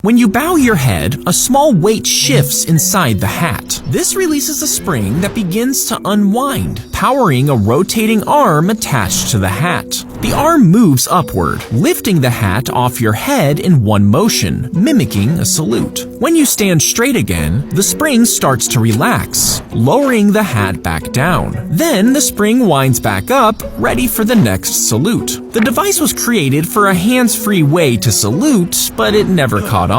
When you bow your head, a small weight shifts inside the hat. This releases a spring that begins to unwind, powering a rotating arm attached to the hat. The arm moves upward, lifting the hat off your head in one motion, mimicking a salute. When you stand straight again, the spring starts to relax, lowering the hat back down. Then the spring winds back up, ready for the next salute. The device was created for a hands-free way to salute, but it never caught on.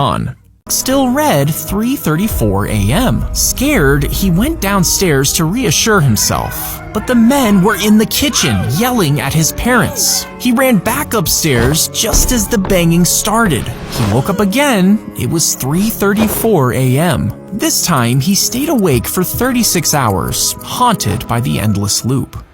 Still read 3:34 a.m. Scared, he went downstairs to reassure himself. But the men were in the kitchen, yelling at his parents. He ran back upstairs just as the banging started. He woke up again. It was 3:34 a.m. This time, he stayed awake for 36 hours, haunted by the endless loop.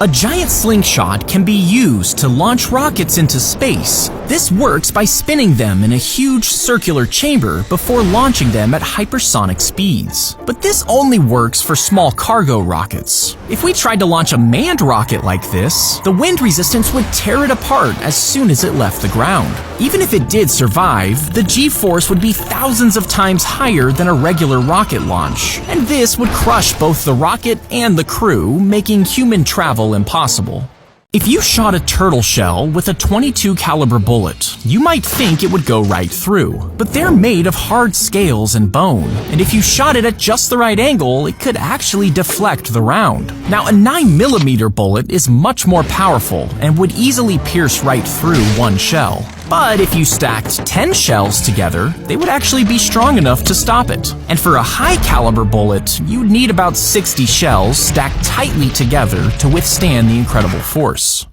A giant slingshot can be used to launch rockets into space. This works by spinning them in a huge circular chamber before launching them at hypersonic speeds. But this only works for small cargo rockets. If we tried to launch a manned rocket like this, the wind resistance would tear it apart as soon as it left the ground. Even if it did survive, the G-force would be thousands of times higher than a regular rocket launch, and this would crush both the rocket and the crew, making human travel impossible. If you shot a turtle shell with a .22 caliber bullet, you might think it would go right through. But they're made of hard scales and bone, and if you shot it at just the right angle, it could actually deflect the round. Now, a 9mm bullet is much more powerful and would easily pierce right through one shell. But if you stacked 10 shells together, they would actually be strong enough to stop it. And for a high-caliber bullet, you'd need about 60 shells stacked tightly together to withstand the incredible force.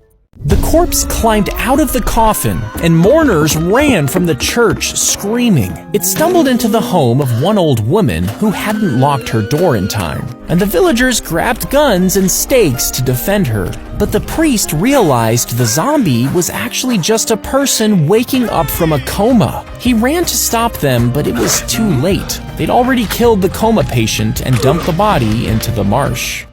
The corpse climbed out of the coffin, and mourners ran from the church screaming. It stumbled into the home of one old woman who hadn't locked her door in time, and the villagers grabbed guns and stakes to defend her. But the priest realized the zombie was actually just a person waking up from a coma. He ran to stop them, but it was too late. They'd already killed the coma patient and dumped the body into the marsh.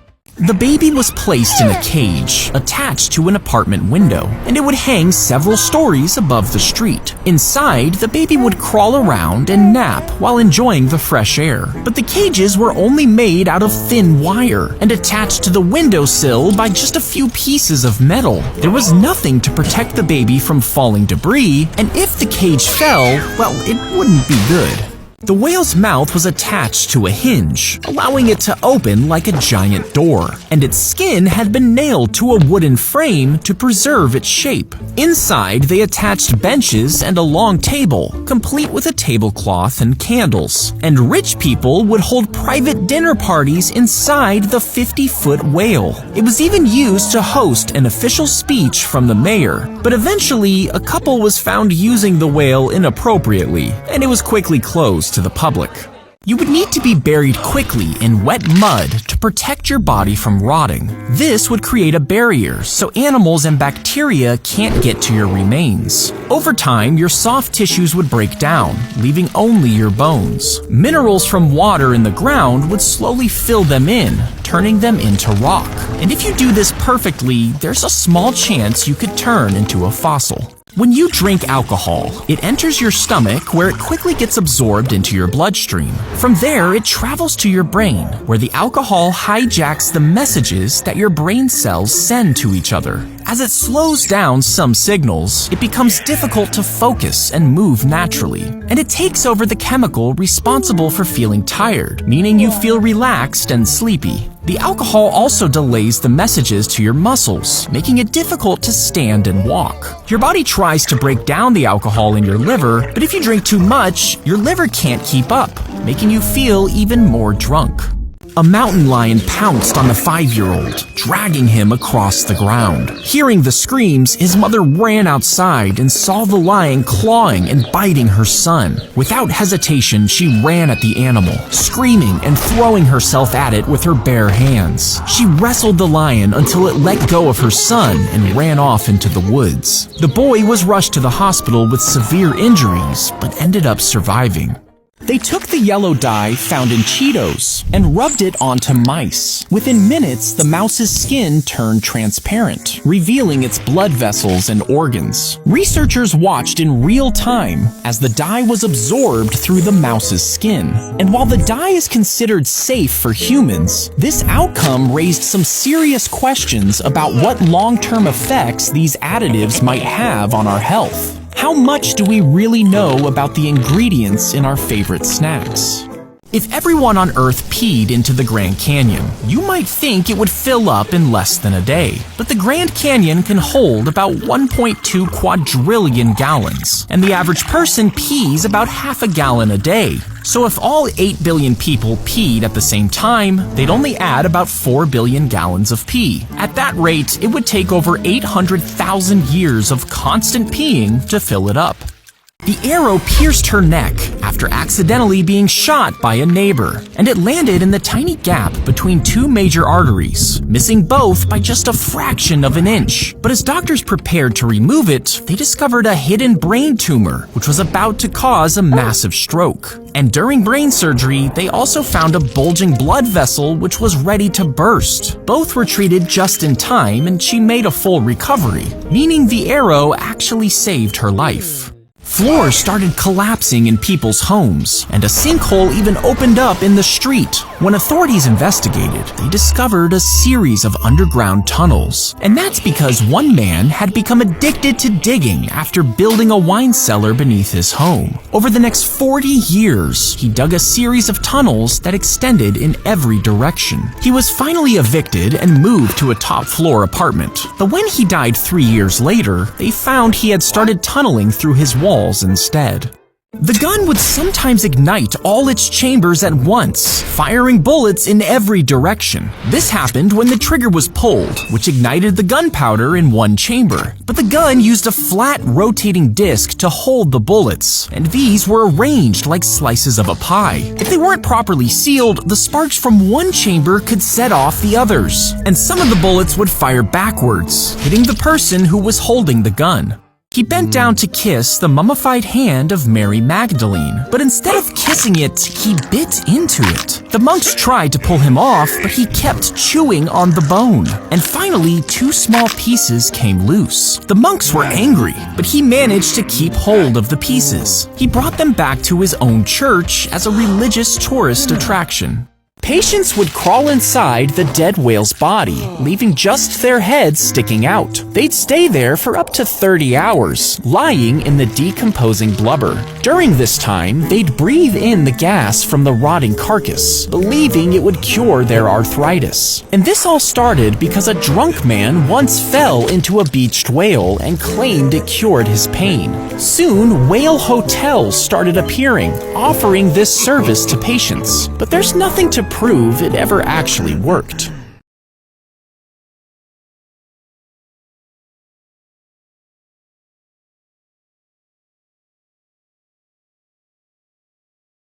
The baby was placed in a cage attached to an apartment window, and it would hang several stories above the street. Inside, the baby would crawl around and nap while enjoying the fresh air. But the cages were only made out of thin wire and attached to the windowsill by just a few pieces of metal. There was nothing to protect the baby from falling debris, and if the cage fell, well, it wouldn't be good. The whale's mouth was attached to a hinge, allowing it to open like a giant door, and its skin had been nailed to a wooden frame to preserve its shape. Inside, they attached benches and a long table, complete with a tablecloth and candles. And rich people would hold private dinner parties inside the 50-foot whale. It was even used to host an official speech from the mayor, but eventually, a couple was found using the whale inappropriately, and it was quickly closed to the public. You would need to be buried quickly in wet mud to protect your body from rotting. This would create a barrier so animals and bacteria can't get to your remains. Over time, your soft tissues would break down, leaving only your bones. Minerals from water in the ground would slowly fill them in, turning them into rock. And if you do this perfectly, there's a small chance you could turn into a fossil. When you drink alcohol, it enters your stomach where it quickly gets absorbed into your bloodstream. From there, it travels to your brain, where the alcohol hijacks the messages that your brain cells send to each other. As it slows down some signals, it becomes difficult to focus and move naturally. And it takes over the chemical responsible for feeling tired, meaning you feel relaxed and sleepy. The alcohol also delays the messages to your muscles, making it difficult to stand and walk. Your body tries to break down the alcohol in your liver, but if you drink too much, your liver can't keep up, making you feel even more drunk. A mountain lion pounced on the 5-year-old, dragging him across the ground. Hearing the screams, his mother ran outside and saw the lion clawing and biting her son. Without hesitation, she ran at the animal, screaming and throwing herself at it with her bare hands. She wrestled the lion until it let go of her son and ran off into the woods. The boy was rushed to the hospital with severe injuries, but ended up surviving. They took the yellow dye found in Cheetos and rubbed it onto mice. Within minutes, the mouse's skin turned transparent, revealing its blood vessels and organs. Researchers watched in real time as the dye was absorbed through the mouse's skin. And while the dye is considered safe for humans, this outcome raised some serious questions about what long-term effects these additives might have on our health. How much do we really know about the ingredients in our favorite snacks? If everyone on Earth peed into the Grand Canyon, you might think it would fill up in less than a day. But the Grand Canyon can hold about 1.2 quadrillion gallons, and the average person pees about half a gallon a day. So if all 8 billion people peed at the same time, they'd only add about 4 billion gallons of pee. At that rate, it would take over 800,000 years of constant peeing to fill it up. The arrow pierced her neck after accidentally being shot by a neighbor, and it landed in the tiny gap between two major arteries, missing both by just a fraction of an inch. But as doctors prepared to remove it, they discovered a hidden brain tumor, which was about to cause a massive stroke. And during brain surgery, they also found a bulging blood vessel which was ready to burst. Both were treated just in time, and she made a full recovery, meaning the arrow actually saved her life. Floors started collapsing in people's homes, and a sinkhole even opened up in the street. When authorities investigated, they discovered a series of underground tunnels. And that's because one man had become addicted to digging after building a wine cellar beneath his home. Over the next 40 years, he dug a series of tunnels that extended in every direction. He was finally evicted and moved to a top-floor apartment. But when he died 3 years later, they found he had started tunneling through his walls instead. The gun would sometimes ignite all its chambers at once, firing bullets in every direction. This happened when the trigger was pulled, which ignited the gunpowder in one chamber. But the gun used a flat, rotating disc to hold the bullets, and these were arranged like slices of a pie. If they weren't properly sealed, the sparks from one chamber could set off the others, and some of the bullets would fire backwards, hitting the person who was holding the gun. He bent down to kiss the mummified hand of Mary Magdalene, but instead of kissing it, he bit into it. The monks tried to pull him off, but he kept chewing on the bone. And finally, 2 small pieces came loose. The monks were angry, but he managed to keep hold of the pieces. He brought them back to his own church as a religious tourist attraction. Patients would crawl inside the dead whale's body, leaving just their heads sticking out. They'd stay there for up to 30 hours, lying in the decomposing blubber. During this time, they'd breathe in the gas from the rotting carcass, believing it would cure their arthritis. And this all started because a drunk man once fell into a beached whale and claimed it cured his pain. Soon, whale hotels started appearing, offering this service to patients. But there's nothing to prove it ever actually worked.